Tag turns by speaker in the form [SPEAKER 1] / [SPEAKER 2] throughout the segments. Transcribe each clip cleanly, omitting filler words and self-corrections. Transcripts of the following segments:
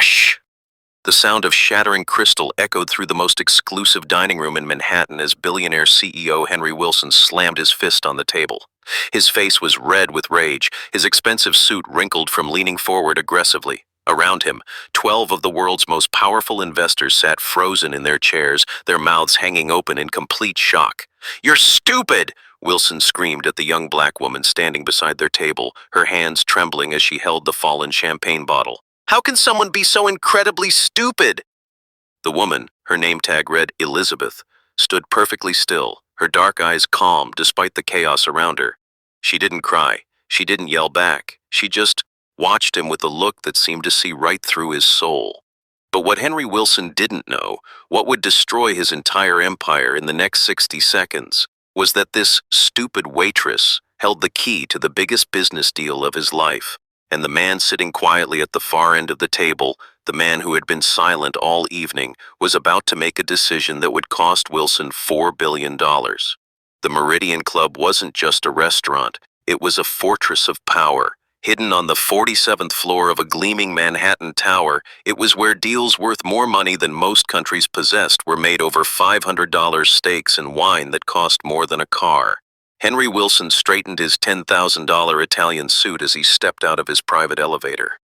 [SPEAKER 1] Crash! The sound of shattering crystal echoed through the most exclusive dining room in Manhattan as billionaire CEO Henry Wilson slammed his fist on the table. His face was red with rage, his expensive suit wrinkled from leaning forward aggressively. Around him, 12 of the world's most powerful investors sat frozen in their chairs, their mouths hanging open in complete shock. "You're stupid!" Wilson screamed at the young black woman standing beside their table, her hands trembling as she held the fallen champagne bottle. "How can someone be so incredibly stupid?" The woman, her name tag read Elizabeth, stood perfectly still, her dark eyes calm despite the chaos around her. She didn't cry. She didn't yell back. She just watched him with a look that seemed to see right through his soul. But what Henry Wilson didn't know, what would destroy his entire empire in the next 60 seconds, was that this stupid waitress held the key to the biggest business deal of his life. And the man sitting quietly at the far end of the table, the man who had been silent all evening, was about to make a decision that would cost Wilson $4 billion. The Meridian Club wasn't just a restaurant, it was a fortress of power. Hidden on the 47th floor of a gleaming Manhattan tower, it was where deals worth more money than most countries possessed were made over $500 steaks and wine that cost more than a car. Henry Wilson straightened his $10,000 Italian suit as he stepped out of his private elevator.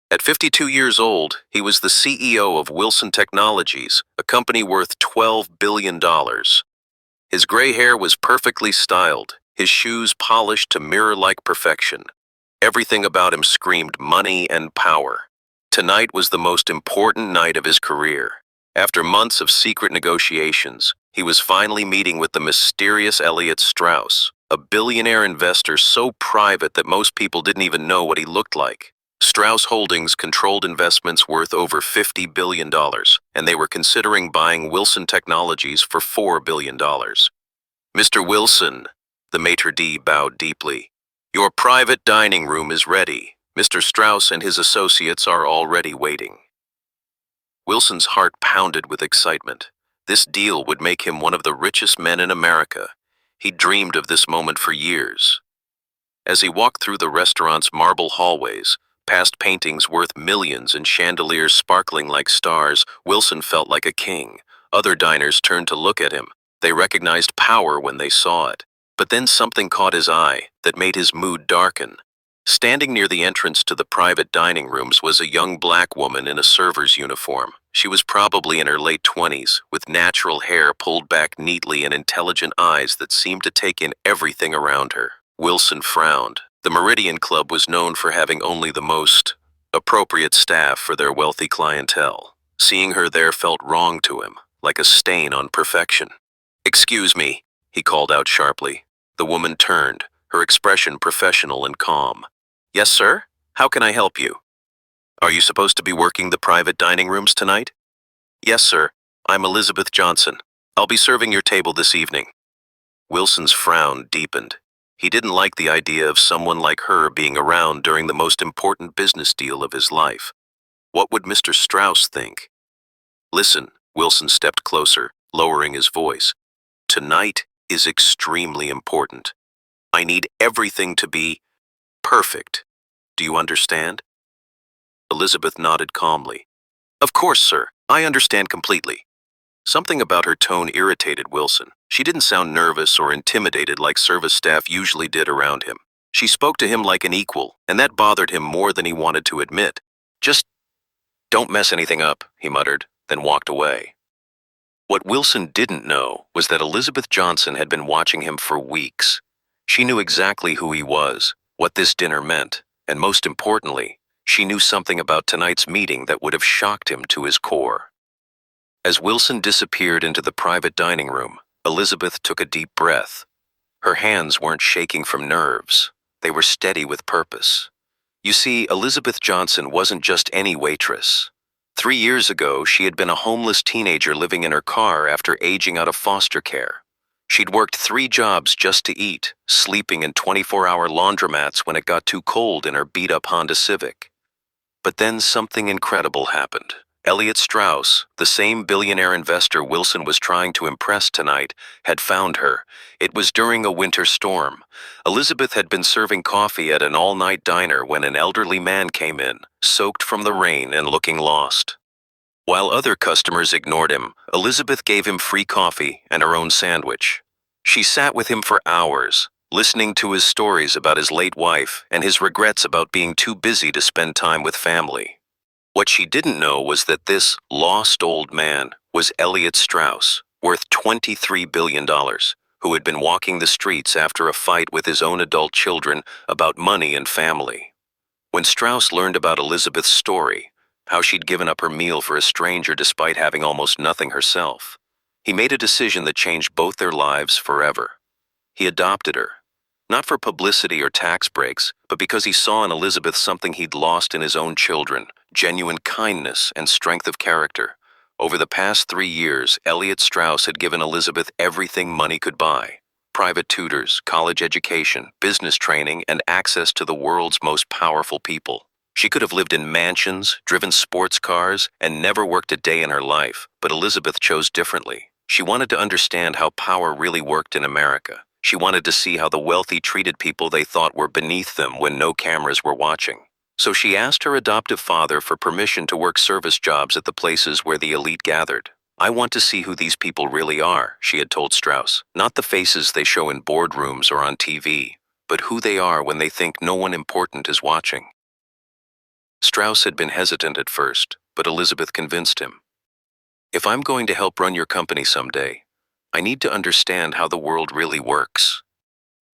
[SPEAKER 1] At 52 years old, he was the CEO of Wilson Technologies, a company worth $12 billion. His gray hair was perfectly styled, his shoes polished to mirror-like perfection. Everything about him screamed money and power. Tonight was the most important night of his career. After months of secret negotiations, he was finally meeting with the mysterious Elliot Strauss, a billionaire investor so private that most people didn't even know what he looked like. Strauss Holdings controlled investments worth over $50 billion, and they were considering buying Wilson Technologies for $4 billion. "Mr. Wilson," the maitre d' bowed deeply, "your private dining room is ready. Mr. Strauss and his associates are already waiting." Wilson's heart pounded with excitement. This deal would make him one of the richest men in America. He dreamed of this moment for years. As he walked through the restaurant's marble hallways, past paintings worth millions and chandeliers sparkling like stars, Wilson felt like a king. Other diners turned to look at him. They recognized power when they saw it. But then something caught his eye that made his mood darken. Standing near the entrance to the private dining rooms was a young black woman in a server's uniform. She was probably in her late 20s, with natural hair pulled back neatly and intelligent eyes that seemed to take in everything around her. Wilson frowned. The Meridian Club was known for having only the most appropriate staff for their wealthy clientele. Seeing her there felt wrong to him, like a stain on perfection. "Excuse me," he called out sharply. The woman turned, her expression professional and calm. "Yes, sir? How can I help you?" "Are you supposed to be working the private dining rooms tonight?" "Yes, sir. I'm Elizabeth Johnson. I'll be serving your table this evening." Wilson's frown deepened. He didn't like the idea of someone like her being around during the most important business deal of his life. What would Mr. Strauss think? "Listen," Wilson stepped closer, lowering his voice. "Tonight is extremely important. I need everything to be perfect. Do you understand?" Elizabeth nodded calmly. "Of course, sir. I understand completely." Something about her tone irritated Wilson. She didn't sound nervous or intimidated like service staff usually did around him. She spoke to him like an equal, and that bothered him more than he wanted to admit. "Just don't mess anything up," he muttered, then walked away. What Wilson didn't know was that Elizabeth Johnson had been watching him for weeks. She knew exactly who he was, what this dinner meant, and most importantly, she knew something about tonight's meeting that would have shocked him to his core. As Wilson disappeared into the private dining room, Elizabeth took a deep breath. Her hands weren't shaking from nerves. They were steady with purpose. You see, Elizabeth Johnson wasn't just any waitress. 3 years ago, she had been a homeless teenager living in her car after aging out of foster care. She'd worked 3 jobs just to eat, sleeping in 24-hour laundromats when it got too cold in her beat-up Honda Civic. But then something incredible happened. Elliot Strauss, the same billionaire investor Wilson was trying to impress tonight, had found her. It was during a winter storm. Elizabeth had been serving coffee at an all-night diner when an elderly man came in, soaked from the rain and looking lost. While other customers ignored him, Elizabeth gave him free coffee and her own sandwich. She sat with him for hours, listening to his stories about his late wife and his regrets about being too busy to spend time with family. What she didn't know was that this lost old man was Elliot Strauss, worth $23 billion, who had been walking the streets after a fight with his own adult children about money and family. When Strauss learned about Elizabeth's story, how she'd given up her meal for a stranger despite having almost nothing herself, he made a decision that changed both their lives forever. He adopted her, not for publicity or tax breaks, but because he saw in Elizabeth something he'd lost in his own children: genuine kindness and strength of character. Over the past 3 years, Elliot Strauss had given Elizabeth everything money could buy: private tutors, college education, business training, and access to the world's most powerful people. She could have lived in mansions, driven sports cars, and never worked a day in her life, but Elizabeth chose differently. She wanted to understand how power really worked in America. She wanted to see how the wealthy treated people they thought were beneath them when no cameras were watching. So she asked her adoptive father for permission to work service jobs at the places where the elite gathered. "I want to see who these people really are," she had told Strauss. "Not the faces they show in boardrooms or on TV, but who they are when they think no one important is watching." Strauss had been hesitant at first, but Elizabeth convinced him. "If I'm going to help run your company someday, I need to understand how the world really works."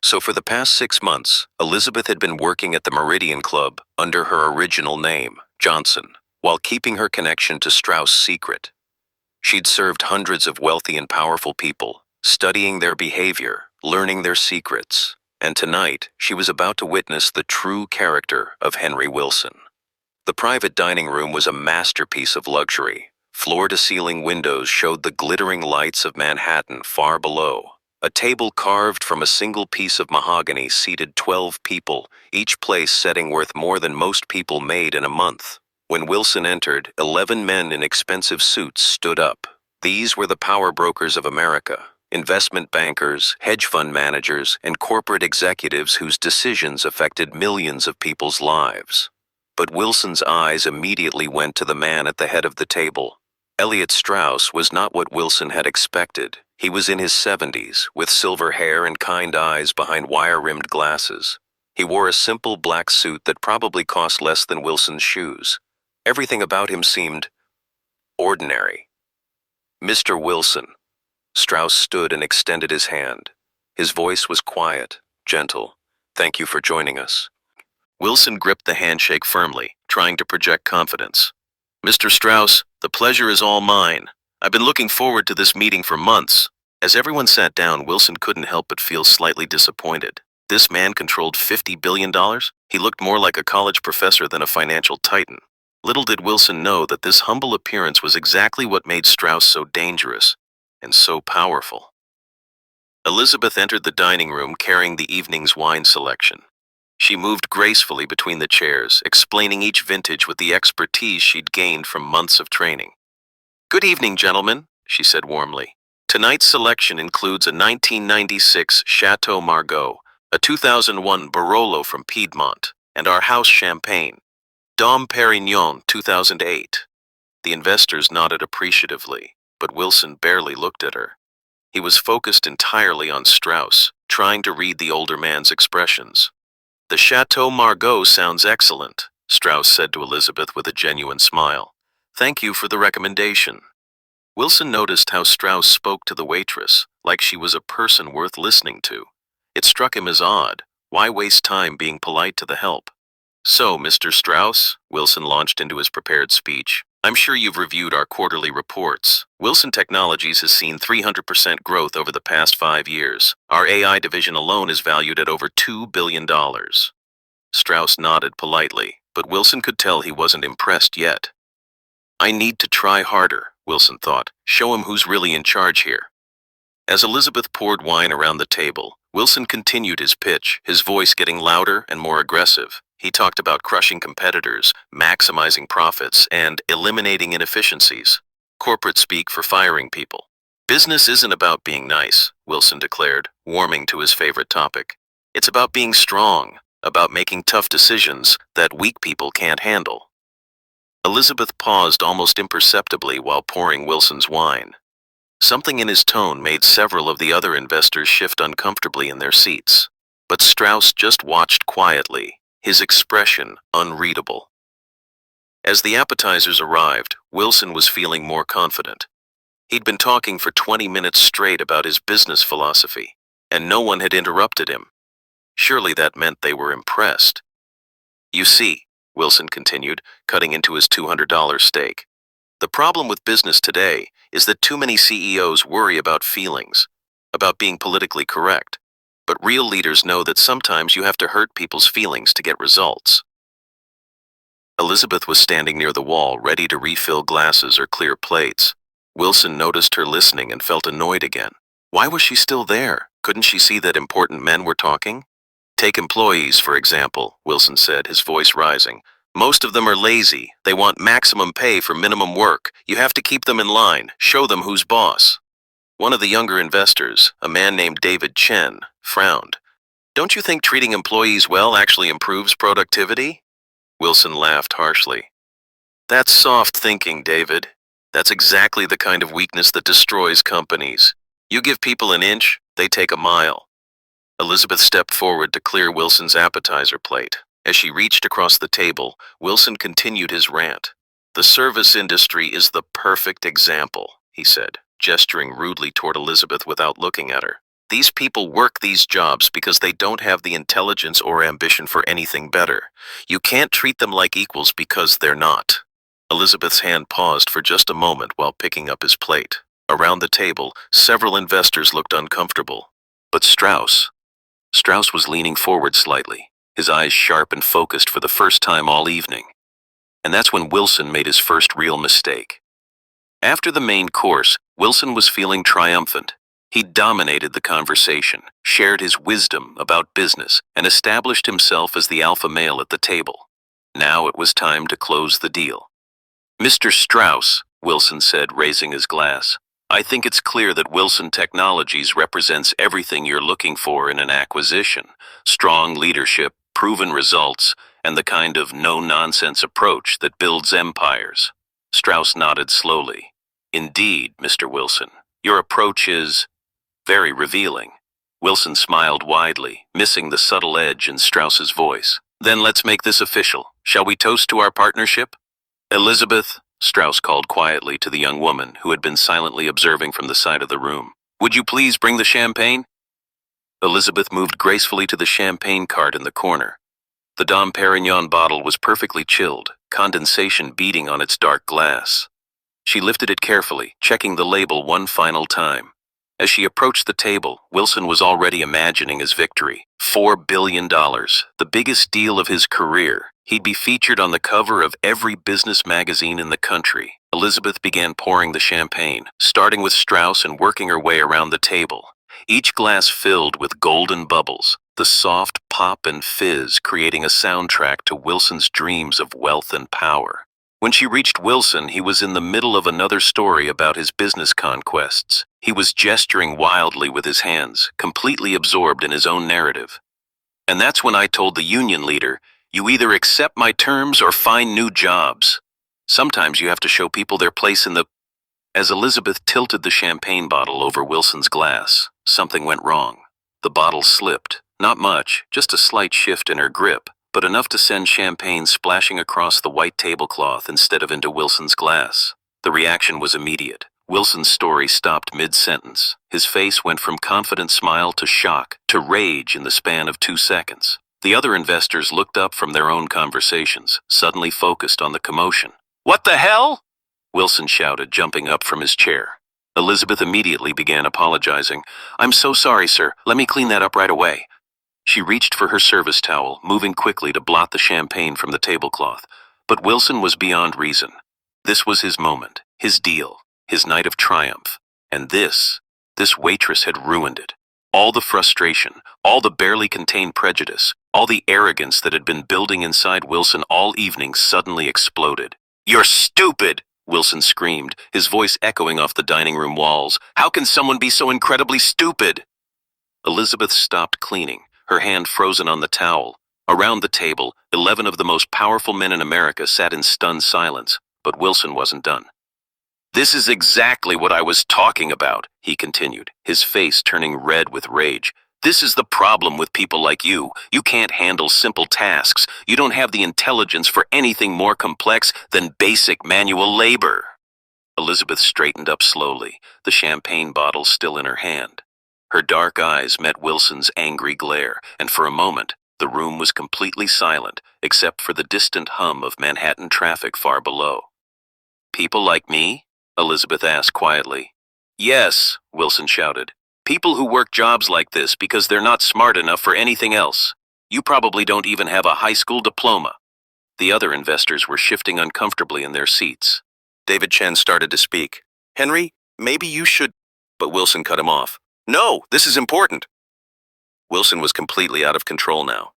[SPEAKER 1] So for the past 6 months, Elizabeth had been working at the Meridian Club under her original name, Johnson, while keeping her connection to Strauss secret. She'd served hundreds of wealthy and powerful people, studying their behavior, learning their secrets, and tonight she was about to witness the true character of Henry Wilson. The private dining room was a masterpiece of luxury. Floor-to-ceiling windows showed the glittering lights of Manhattan far below. A table carved from a single piece of mahogany seated 12 people, each place setting worth more than most people made in a month. When Wilson entered, 11 men in expensive suits stood up. These were the power brokers of America: investment bankers, hedge fund managers, and corporate executives whose decisions affected millions of people's lives. But Wilson's eyes immediately went to the man at the head of the table. Elliot Strauss was not what Wilson had expected. He was in his 70s, with silver hair and kind eyes behind wire-rimmed glasses. He wore a simple black suit that probably cost less than Wilson's shoes. Everything about him seemed ordinary. "Mr. Wilson." Strauss stood and extended his hand. His voice was quiet, gentle. "Thank you for joining us." Wilson gripped the handshake firmly, trying to project confidence. "Mr. Strauss, the pleasure is all mine. I've been looking forward to this meeting for months." As everyone sat down, Wilson couldn't help but feel slightly disappointed. This man controlled $50 billion? He looked more like a college professor than a financial titan. Little did Wilson know that this humble appearance was exactly what made Strauss so dangerous and so powerful. Elizabeth entered the dining room carrying the evening's wine selection. She moved gracefully between the chairs, explaining each vintage with the expertise she'd gained from months of training. "Good evening, gentlemen," she said warmly. "Tonight's selection includes a 1996 Chateau Margaux, a 2001 Barolo from Piedmont, and our house champagne, Dom Perignon 2008. The investors nodded appreciatively, but Wilson barely looked at her. He was focused entirely on Strauss, trying to read the older man's expressions. "The Chateau Margaux sounds excellent," Strauss said to Elizabeth with a genuine smile. "Thank you for the recommendation." Wilson noticed how Strauss spoke to the waitress, like she was a person worth listening to. It struck him as odd. Why waste time being polite to the help? "So, Mr. Strauss," Wilson launched into his prepared speech, "I'm sure you've reviewed our quarterly reports. Wilson Technologies has seen 300% growth over the past 5 years. Our AI division alone is valued at over $2 billion. Strauss nodded politely, but Wilson could tell he wasn't impressed yet. "I need to try harder," Wilson thought. "Show him who's really in charge here." As Elizabeth poured wine around the table, Wilson continued his pitch, his voice getting louder and more aggressive. He talked about crushing competitors, maximizing profits, and eliminating inefficiencies. Corporate speak for firing people. Business isn't about being nice, Wilson declared, warming to his favorite topic. It's about being strong, about making tough decisions that weak people can't handle. Elizabeth paused almost imperceptibly while pouring Wilson's wine. Something in his tone made several of the other investors shift uncomfortably in their seats. But Strauss just watched quietly, his expression unreadable. As the appetizers arrived, Wilson was feeling more confident. He'd been talking for 20 minutes straight about his business philosophy, and no one had interrupted him. Surely that meant they were impressed. You see, Wilson continued, cutting into his $200 steak. The problem with business today is that too many CEOs worry about feelings, about being politically correct. But real leaders know that sometimes you have to hurt people's feelings to get results. Elizabeth was standing near the wall, ready to refill glasses or clear plates. Wilson noticed her listening and felt annoyed again. Why was she still there? Couldn't she see that important men were talking? Take employees, for example, Wilson said, his voice rising. Most of them are lazy. They want maximum pay for minimum work. You have to keep them in line, show them who's boss. One of the younger investors, a man named David Chen, frowned. Don't you think treating employees well actually improves productivity? Wilson laughed harshly. That's soft thinking, David. That's exactly the kind of weakness that destroys companies. You give people an inch, they take a mile. Elizabeth stepped forward to clear Wilson's appetizer plate. As she reached across the table, Wilson continued his rant. The service industry is the perfect example, he said, gesturing rudely toward Elizabeth without looking at her. These people work these jobs because they don't have the intelligence or ambition for anything better. You can't treat them like equals because they're not. Elizabeth's hand paused for just a moment while picking up his plate. Around the table, several investors looked uncomfortable. But Strauss was leaning forward slightly, his eyes sharp and focused for the first time all evening. And that's when Wilson made his first real mistake. After the main course, Wilson was feeling triumphant. He dominated the conversation, shared his wisdom about business, and established himself as the alpha male at the table. Now it was time to close the deal. Mr. Strauss, Wilson said, raising his glass, I think it's clear that Wilson Technologies represents everything you're looking for in an acquisition. Strong leadership, proven results, and the kind of no-nonsense approach that builds empires. Strauss nodded slowly. Indeed, Mr. Wilson, your approach is very revealing. Wilson smiled widely, missing the subtle edge in Strauss's voice. Then let's make this official. Shall we toast to our partnership? Elizabeth, Strauss called quietly to the young woman who had been silently observing from the side of the room. Would you please bring the champagne? Elizabeth moved gracefully to the champagne cart in the corner. The Dom Perignon bottle was perfectly chilled, condensation beating on its dark glass. She lifted it carefully, checking the label one final time. As she approached the table, Wilson was already imagining his victory. $4 billion, the biggest deal of his career. He'd be featured on the cover of every business magazine in the country. Elizabeth began pouring the champagne, starting with Strauss and working her way around the table. Each glass filled with golden bubbles, the soft pop and fizz creating a soundtrack to Wilson's dreams of wealth and power. When she reached Wilson, he was in the middle of another story about his business conquests. He was gesturing wildly with his hands, completely absorbed in his own narrative. And that's when I told the union leader, you either accept my terms or find new jobs. Sometimes you have to show people their place in the... As Elizabeth tilted the champagne bottle over Wilson's glass, something went wrong. The bottle slipped. Not much, just a slight shift in her grip, but enough to send champagne splashing across the white tablecloth instead of into Wilson's glass. The reaction was immediate. Wilson's story stopped mid-sentence. His face went from confident smile to shock to rage in the span of 2 seconds. The other investors looked up from their own conversations, suddenly focused on the commotion. What the hell? Wilson shouted, jumping up from his chair. Elizabeth immediately began apologizing. I'm so sorry, sir. Let me clean that up right away. She reached for her service towel, moving quickly to blot the champagne from the tablecloth. But Wilson was beyond reason. This was his moment, his deal, his night of triumph. And this waitress had ruined it. All the frustration, all the barely contained prejudice, all the arrogance that had been building inside Wilson all evening suddenly exploded. "You're stupid!" Wilson screamed, his voice echoing off the dining room walls. "How can someone be so incredibly stupid?" Elizabeth stopped cleaning, her hand frozen on the towel. Around the table, 11 of the most powerful men in America sat in stunned silence, but Wilson wasn't done. "This is exactly what I was talking about," he continued, his face turning red with rage. "This is the problem with people like you. You can't handle simple tasks. You don't have the intelligence for anything more complex than basic manual labor." Elizabeth straightened up slowly, the champagne bottle still in her hand. Her dark eyes met Wilson's angry glare, and for a moment, the room was completely silent, except for the distant hum of Manhattan traffic far below. "People like me?" Elizabeth asked quietly. "Yes," Wilson shouted. "People who work jobs like this because they're not smart enough for anything else. You probably don't even have a high school diploma." The other investors were shifting uncomfortably in their seats. David Chen started to speak. "Henry, maybe you should—" But Wilson cut him off. "No, this is important." Wilson was completely out of control now.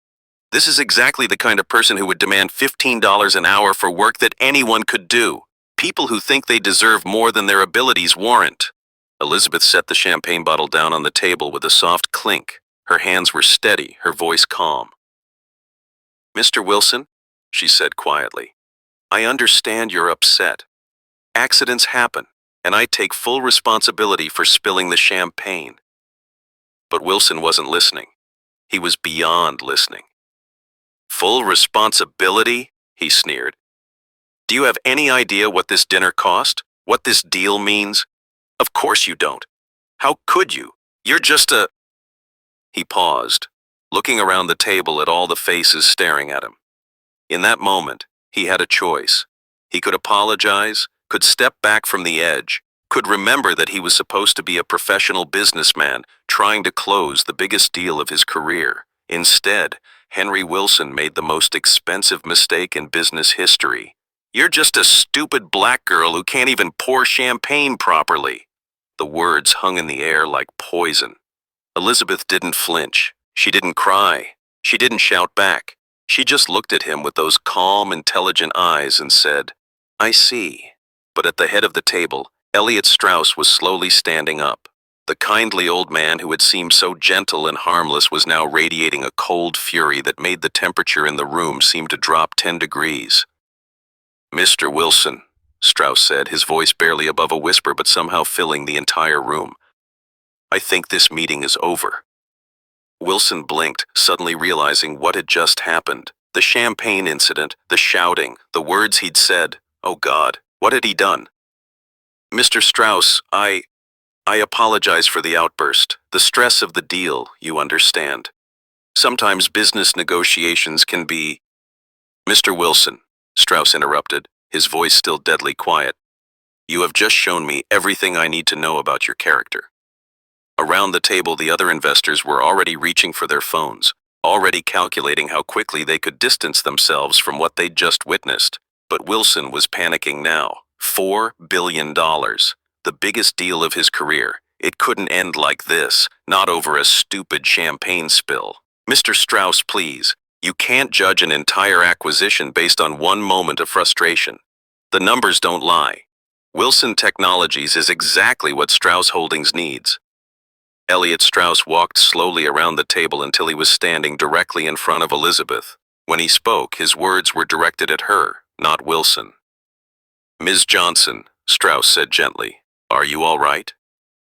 [SPEAKER 1] This is exactly the kind of person who would demand $15 an hour for work that anyone could do. People who think they deserve more than their abilities warrant. Elizabeth set the champagne bottle down on the table with a soft clink. Her hands were steady, her voice calm. "Mr. Wilson," she said quietly, "I understand you're upset. Accidents happen, and I take full responsibility for spilling the champagne." But Wilson wasn't listening. He was beyond listening. "Full responsibility?" he sneered. "Do you have any idea what this dinner cost? What this deal means? Of course you don't. How could you? You're just a—" He paused, looking around the table at all the faces staring at him. In that moment, he had a choice. He could apologize, could step back from the edge, could remember that he was supposed to be a professional businessman trying to close the biggest deal of his career. Instead, Henry Wilson made the most expensive mistake in business history. "You're just a stupid black girl who can't even pour champagne properly." The words hung in the air like poison. Elizabeth didn't flinch. She didn't cry. She didn't shout back. She just looked at him with those calm, intelligent eyes and said, "I see." But at the head of the table, Elliot Strauss was slowly standing up. The kindly old man who had seemed so gentle and harmless was now radiating a cold fury that made the temperature in the room seem to drop 10 degrees. "Mr. Wilson," Strauss said, his voice barely above a whisper but somehow filling the entire room, "I think this meeting is over." Wilson blinked, suddenly realizing what had just happened. The champagne incident, the shouting, the words he'd said. Oh God, what had he done? "Mr. Strauss, I apologize for the outburst. The stress of the deal, you understand. Sometimes business negotiations can be—" "Mr. Wilson," Strauss interrupted, his voice still deadly quiet, "you have just shown me everything I need to know about your character." Around the table, the other investors were already reaching for their phones, already calculating how quickly they could distance themselves from what they'd just witnessed. But Wilson was panicking now. $4 billion. The biggest deal of his career. It couldn't end like this, not over a stupid champagne spill. "Mr. Strauss, please. You can't judge an entire acquisition based on one moment of frustration. The numbers don't lie. Wilson Technologies is exactly what Strauss Holdings needs." Elliot Strauss walked slowly around the table until he was standing directly in front of Elizabeth. When he spoke, his words were directed at her, not Wilson. "Ms. Johnson," Strauss said gently, "are you all right?"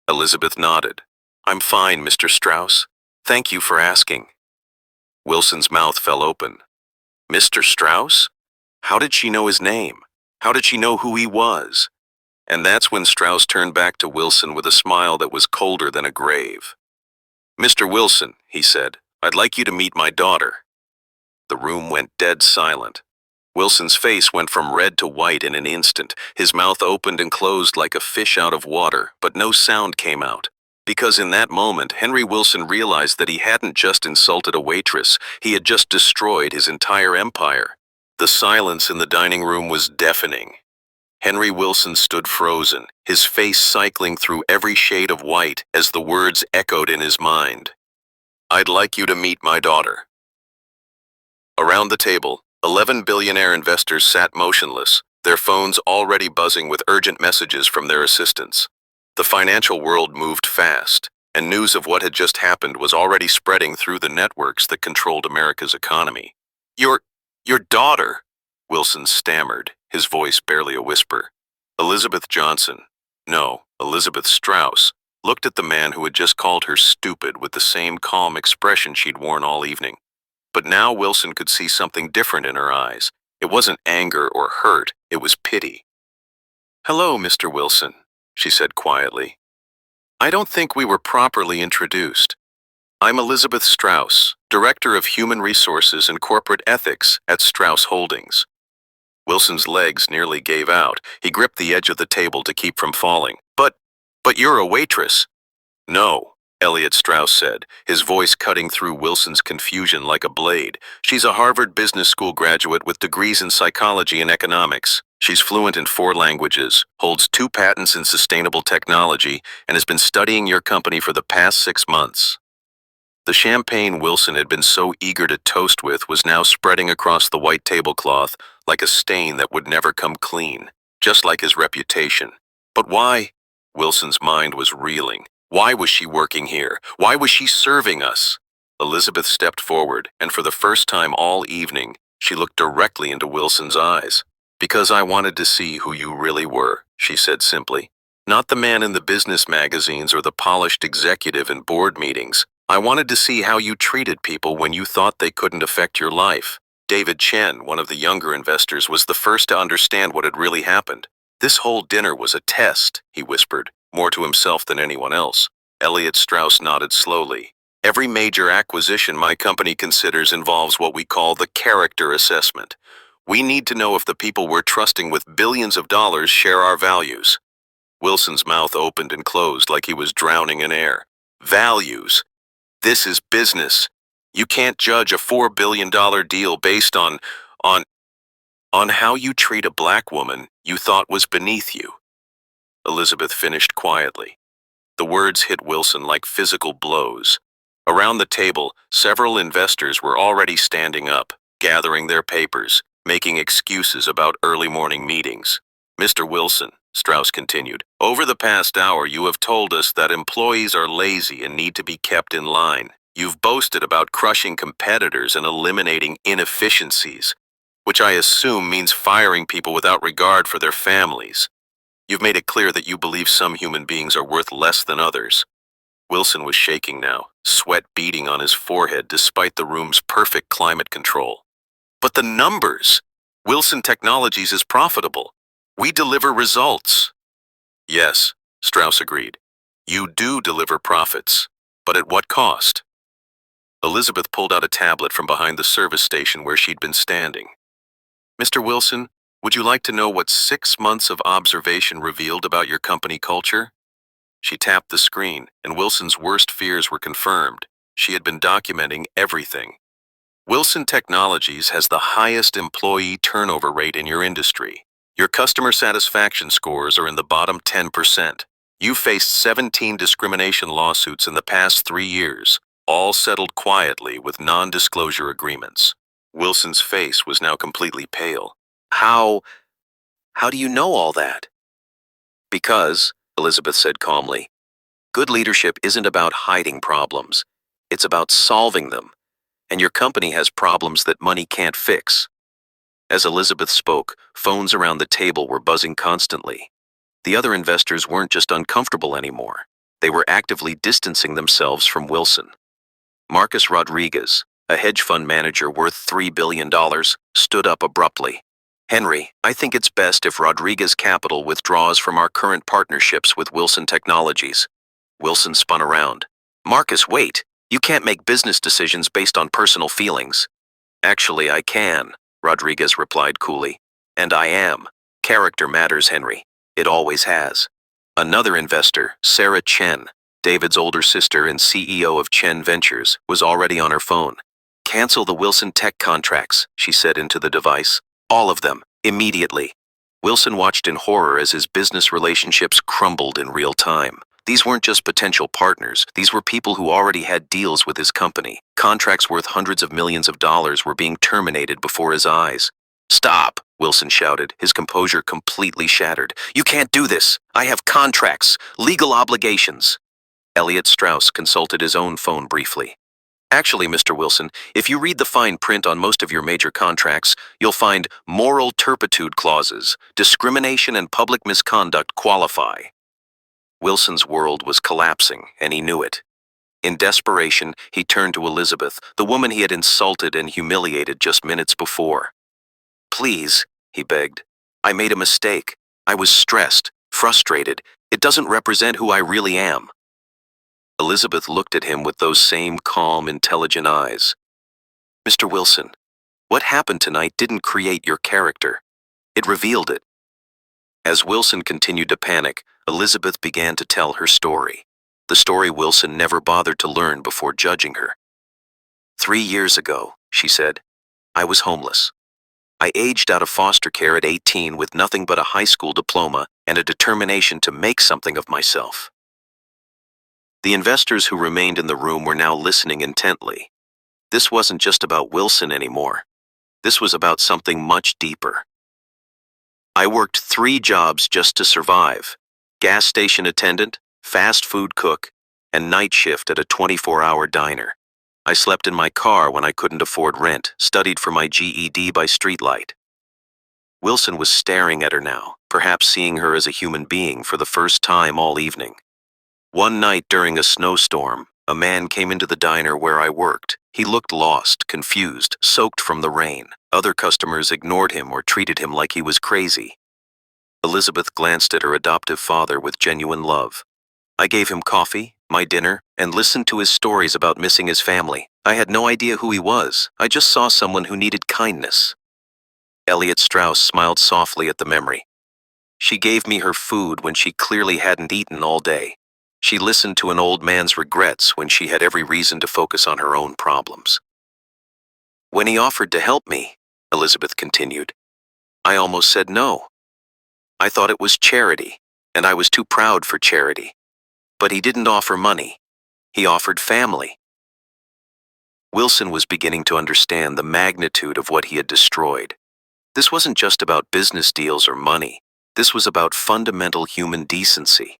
[SPEAKER 1] Elizabeth nodded. "I'm fine, Mr. Strauss. Thank you for asking." Wilson's mouth fell open. Mr. Strauss? How did she know his name? How did she know who he was? And that's when Strauss turned back to Wilson with a smile that was colder than a grave. "Mr. Wilson," he said, "I'd like you to meet my daughter." The room went dead silent. Wilson's face went from red to white in an instant. His mouth opened and closed like a fish out of water, but no sound came out. Because in that moment, Henry Wilson realized that he hadn't just insulted a waitress, he had just destroyed his entire empire. The silence in the dining room was deafening. Henry Wilson stood frozen, his face cycling through every shade of white as the words echoed in his mind. "I'd like you to meet my daughter." Around the table, 11 billionaire investors sat motionless, their phones already buzzing with urgent messages from their assistants. The financial world moved fast, and news of what had just happened was already spreading through the networks that controlled America's economy. Your daughter," Wilson stammered, his voice barely a whisper. Elizabeth Johnson, no, Elizabeth Strauss, looked at the man who had just called her stupid with the same calm expression she'd worn all evening. But now Wilson could see something different in her eyes. It wasn't anger or hurt, it was pity. "Hello, Mr. Wilson," she said quietly. "I don't think we were properly introduced. I'm Elizabeth Strauss, Director of Human Resources and Corporate Ethics at Strauss Holdings." Wilson's legs nearly gave out. He gripped the edge of the table to keep from falling. But you're a waitress." "No," Elliot Strauss said, his voice cutting through Wilson's confusion like a blade. "She's a Harvard Business School graduate with degrees in psychology and economics. She's fluent in 4 languages, holds 2 patents in sustainable technology, and has been studying your company for the past 6 months." The champagne Wilson had been so eager to toast with was now spreading across the white tablecloth like a stain that would never come clean, just like his reputation. But why? Wilson's mind was reeling. Why was she working here? Why was she serving us? Elizabeth stepped forward, and for the first time all evening, she looked directly into Wilson's eyes. "Because I wanted to see who you really were," she said simply. "Not the man in the business magazines or the polished executive in board meetings. I wanted to see how you treated people when you thought they couldn't affect your life." David Chen, one of the younger investors, was the first to understand what had really happened. "This whole dinner was a test," he whispered, more to himself than anyone else. Elliot Strauss nodded slowly. "Every major acquisition my company considers involves what we call the character assessment. We need to know if the people we're trusting with billions of dollars share our values." Wilson's mouth opened and closed like he was drowning in air. "Values? This is business. You can't judge a $4 billion deal based on how you treat a black woman you thought was beneath you." Elizabeth finished quietly. The words hit Wilson like physical blows. Around the table, several investors were already standing up, gathering their papers, making excuses about early morning meetings. "Mr. Wilson," Strauss continued, "over the past hour you have told us that employees are lazy and need to be kept in line. You've boasted about crushing competitors and eliminating inefficiencies, which I assume means firing people without regard for their families. You've made it clear that you believe some human beings are worth less than others." Wilson was shaking now, sweat beading on his forehead despite the room's perfect climate control. "But the numbers! Wilson Technologies is profitable. We deliver results." "Yes," Strauss agreed. "You do deliver profits, but at what cost?" Elizabeth pulled out a tablet from behind the service station where she'd been standing. "Mr. Wilson, would you like to know what 6 months of observation revealed about your company culture?" She tapped the screen, and Wilson's worst fears were confirmed. She had been documenting everything. "Wilson Technologies has the highest employee turnover rate in your industry. Your customer satisfaction scores are in the bottom 10%. You faced 17 discrimination lawsuits in the past 3 years, all settled quietly with non-disclosure agreements." Wilson's face was now completely pale. How do you know all that?" "Because," Elizabeth said calmly, "good leadership isn't about hiding problems. It's about solving them. And your company has problems that money can't fix." As Elizabeth spoke, phones around the table were buzzing constantly. The other investors weren't just uncomfortable anymore. They were actively distancing themselves from Wilson. Marcus Rodriguez, a hedge fund manager worth $3 billion, stood up abruptly. "Henry, I think it's best if Rodriguez Capital withdraws from our current partnerships with Wilson Technologies." Wilson spun around. "Marcus, wait. You can't make business decisions based on personal feelings." "Actually, I can," Rodriguez replied coolly. "And I am. Character matters, Henry. It always has." Another investor, Sarah Chen, David's older sister and CEO of Chen Ventures, was already on her phone. "Cancel the Wilson Tech contracts," she said into the device. "All of them, immediately." Wilson watched in horror as his business relationships crumbled in real time. These weren't just potential partners, these were people who already had deals with his company. Contracts worth hundreds of millions of dollars were being terminated before his eyes. "Stop," Wilson shouted, his composure completely shattered. "You can't do this. I have contracts, legal obligations." Elliot Strauss consulted his own phone briefly. "Actually, Mr. Wilson, if you read the fine print on most of your major contracts, you'll find moral turpitude clauses, discrimination and public misconduct qualify." Wilson's world was collapsing, and he knew it. In desperation, he turned to Elizabeth, the woman he had insulted and humiliated just minutes before. "Please," he begged. "I made a mistake. I was stressed, frustrated. It doesn't represent who I really am." Elizabeth looked at him with those same calm, intelligent eyes. "Mr. Wilson, what happened tonight didn't create your character. It revealed it." As Wilson continued to panic, Elizabeth began to tell her story. The story Wilson never bothered to learn before judging her. "3 years ago," she said, "I was homeless. I aged out of foster care at 18 with nothing but a high school diploma and a determination to make something of myself." The investors who remained in the room were now listening intently. This wasn't just about Wilson anymore. This was about something much deeper. "I worked 3 jobs just to survive: gas station attendant, fast food cook, and night shift at a 24-hour diner. I slept in my car when I couldn't afford rent, studied for my GED by streetlight." Wilson was staring at her now, perhaps seeing her as a human being for the first time all evening. "One night during a snowstorm, a man came into the diner where I worked. He looked lost, confused, soaked from the rain. Other customers ignored him or treated him like he was crazy." Elizabeth glanced at her adoptive father with genuine love. "I gave him coffee, my dinner, and listened to his stories about missing his family. I had no idea who he was. I just saw someone who needed kindness." Elliot Strauss smiled softly at the memory. "She gave me her food when she clearly hadn't eaten all day. She listened to an old man's regrets when she had every reason to focus on her own problems. When he offered to help me," Elizabeth continued, "I almost said no. I thought it was charity, and I was too proud for charity. But he didn't offer money. He offered family." Wilson was beginning to understand the magnitude of what he had destroyed. This wasn't just about business deals or money. This was about fundamental human decency.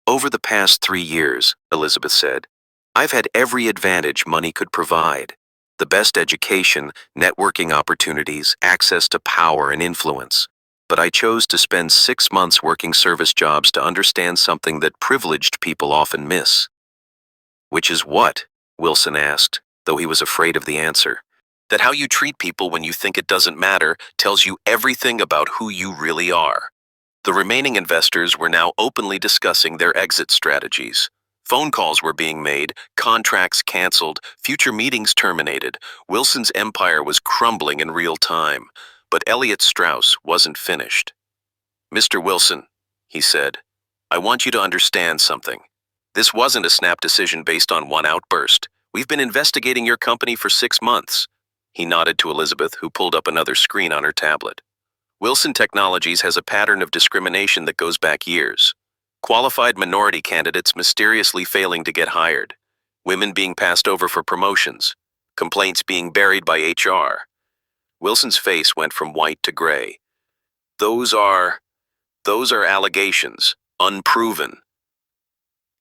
[SPEAKER 1] "Over the past 3 years," Elizabeth said, "I've had every advantage money could provide. The best education, networking opportunities, access to power and influence. But I chose to spend 6 months working service jobs to understand something that privileged people often miss." "Which is what?" Wilson asked, though he was afraid of the answer. "That how you treat people when you think it doesn't matter tells you everything about who you really are." The remaining investors were now openly discussing their exit strategies. Phone calls were being made, contracts canceled, future meetings terminated. Wilson's empire was crumbling in real time, but Elliot Strauss wasn't finished. "Mr. Wilson," he said, "I want you to understand something. This wasn't a snap decision based on one outburst. We've been investigating your company for 6 months. He nodded to Elizabeth, who pulled up another screen on her tablet. "Wilson Technologies has a pattern of discrimination that goes back years. Qualified minority candidates mysteriously failing to get hired. Women being passed over for promotions. Complaints being buried by HR. Wilson's face went from white to gray. Those are allegations, unproven."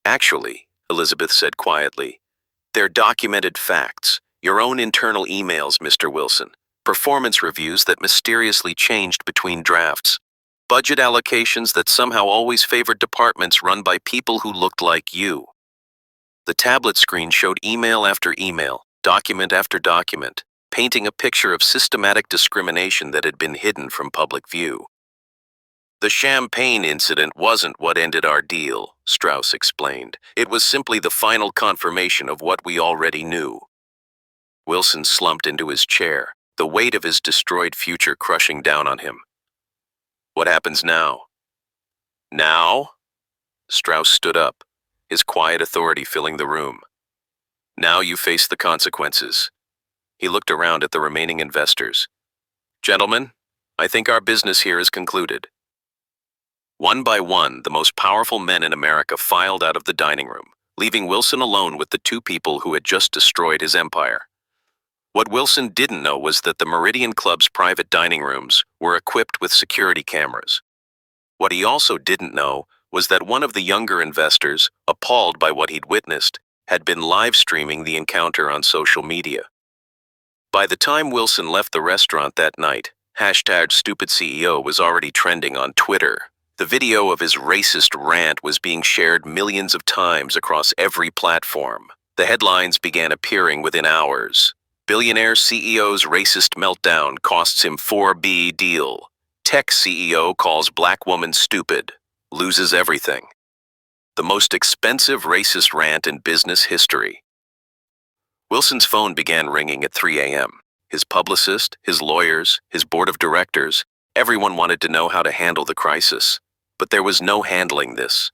[SPEAKER 1] "Actually," Elizabeth said quietly, "they're documented facts. Your own internal emails, Mr. Wilson. Performance reviews that mysteriously changed between drafts. Budget allocations that somehow always favored departments run by people who looked like you." The tablet screen showed email after email, document after document, painting a picture of systematic discrimination that had been hidden from public view. "The champagne incident wasn't what ended our deal," Strauss explained. "It was simply the final confirmation of what we already knew." Wilson slumped into his chair, the weight of his destroyed future crushing down on him. "What happens now?" "Now?" Strauss stood up, his quiet authority filling the room. "Now you face the consequences." He looked around at the remaining investors. "Gentlemen, I think our business here is concluded." One by one, the most powerful men in America filed out of the dining room, leaving Wilson alone with the two people who had just destroyed his empire. What Wilson didn't know was that the Meridian Club's private dining rooms were equipped with security cameras. What he also didn't know was that one of the younger investors, appalled by what he'd witnessed, had been live streaming the encounter on social media. By the time Wilson left the restaurant that night, #StupidCEO was already trending on Twitter. The video of his racist rant was being shared millions of times across every platform. The headlines began appearing within hours. Billionaire CEO's racist meltdown costs him $4 billion deal. Tech CEO calls black woman stupid. Loses everything. The most expensive racist rant in business history. Wilson's phone began ringing at 3 a.m. His publicist, his lawyers, his board of directors, everyone wanted to know how to handle the crisis. But there was no handling this.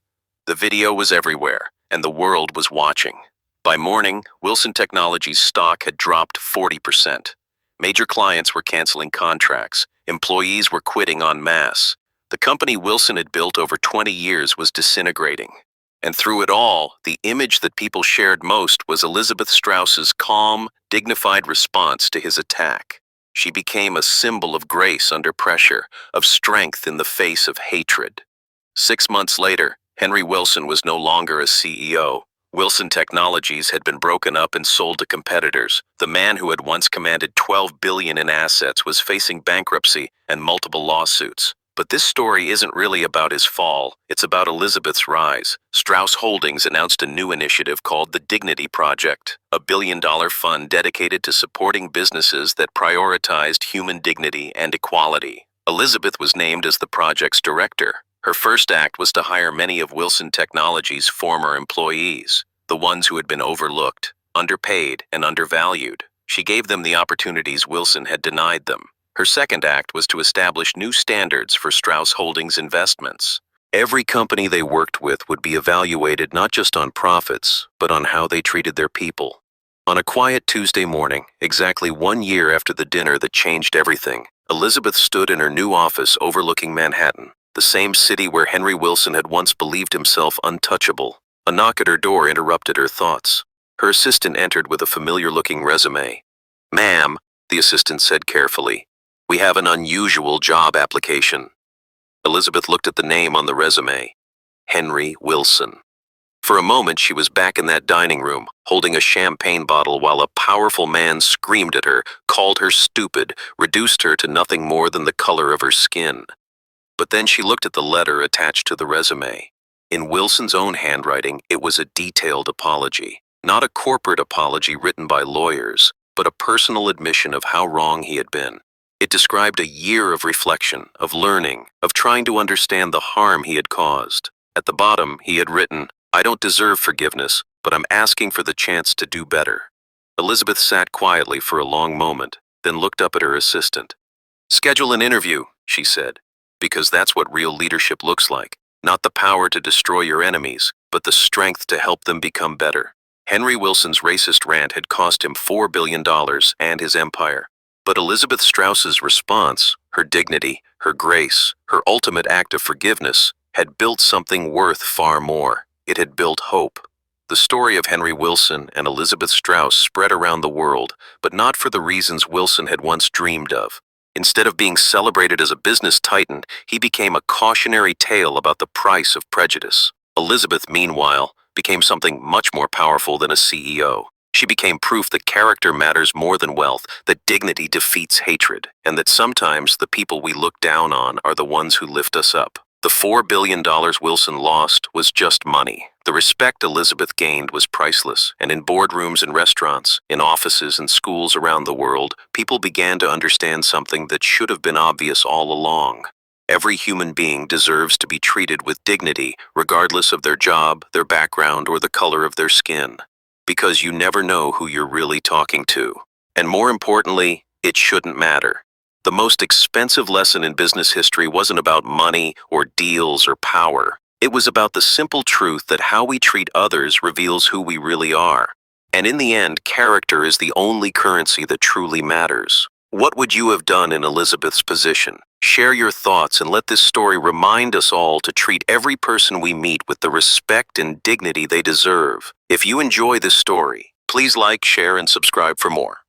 [SPEAKER 1] The video was everywhere, and the world was watching. By morning, Wilson Technologies' stock had dropped 40%. Major clients were canceling contracts. Employees were quitting en masse. The company Wilson had built over 20 years was disintegrating. And through it all, the image that people shared most was Elizabeth Strauss's calm, dignified response to his attack. She became a symbol of grace under pressure, of strength in the face of hatred. 6 months later, Henry Wilson was no longer a CEO. Wilson Technologies had been broken up and sold to competitors. The man who had once commanded $12 billion in assets was facing bankruptcy and multiple lawsuits. But this story isn't really about his fall, it's about Elizabeth's rise. Strauss Holdings announced a new initiative called the Dignity Project, a billion-dollar fund dedicated to supporting businesses that prioritized human dignity and equality. Elizabeth was named as the project's director. Her first act was to hire many of Wilson Technologies' former employees, the ones who had been overlooked, underpaid, and undervalued. She gave them the opportunities Wilson had denied them. Her second act was to establish new standards for Strauss Holdings investments. Every company they worked with would be evaluated not just on profits, but on how they treated their people. On a quiet Tuesday morning, exactly 1 year after the dinner that changed everything, Elizabeth stood in her new office overlooking Manhattan, the same city where Henry Wilson had once believed himself untouchable. A knock at her door interrupted her thoughts. Her assistant entered with a familiar-looking resume. "Ma'am," the assistant said carefully, "we have an unusual job application." Elizabeth looked at the name on the resume. Henry Wilson. For a moment, she was back in that dining room, holding a champagne bottle while a powerful man screamed at her, called her stupid, reduced her to nothing more than the color of her skin. But then she looked at the letter attached to the resume. In Wilson's own handwriting, it was a detailed apology. Not a corporate apology written by lawyers, but a personal admission of how wrong he had been. It described a year of reflection, of learning, of trying to understand the harm he had caused. At the bottom, he had written, "I don't deserve forgiveness, but I'm asking for the chance to do better." Elizabeth sat quietly for a long moment, then looked up at her assistant. "Schedule an interview," she said, "because that's what real leadership looks like. Not the power to destroy your enemies, but the strength to help them become better." Henry Wilson's racist rant had cost him $4 billion and his empire. But Elizabeth Strauss's response, her dignity, her grace, her ultimate act of forgiveness, had built something worth far more. It had built hope. The story of Henry Wilson and Elizabeth Strauss spread around the world, but not for the reasons Wilson had once dreamed of. Instead of being celebrated as a business titan, he became a cautionary tale about the price of prejudice. Elizabeth, meanwhile, became something much more powerful than a CEO. She became proof that character matters more than wealth, that dignity defeats hatred, and that sometimes the people we look down on are the ones who lift us up. The $4 billion Wilson lost was just money. The respect Elizabeth gained was priceless, and in boardrooms and restaurants, in offices and schools around the world, people began to understand something that should have been obvious all along. Every human being deserves to be treated with dignity, regardless of their job, their background, or the color of their skin. Because you never know who you're really talking to. And more importantly, it shouldn't matter. The most expensive lesson in business history wasn't about money or deals or power. It was about the simple truth that how we treat others reveals who we really are. And in the end, character is the only currency that truly matters. What would you have done in Elizabeth's position? Share your thoughts and let this story remind us all to treat every person we meet with the respect and dignity they deserve. If you enjoy this story, please like, share, and subscribe for more.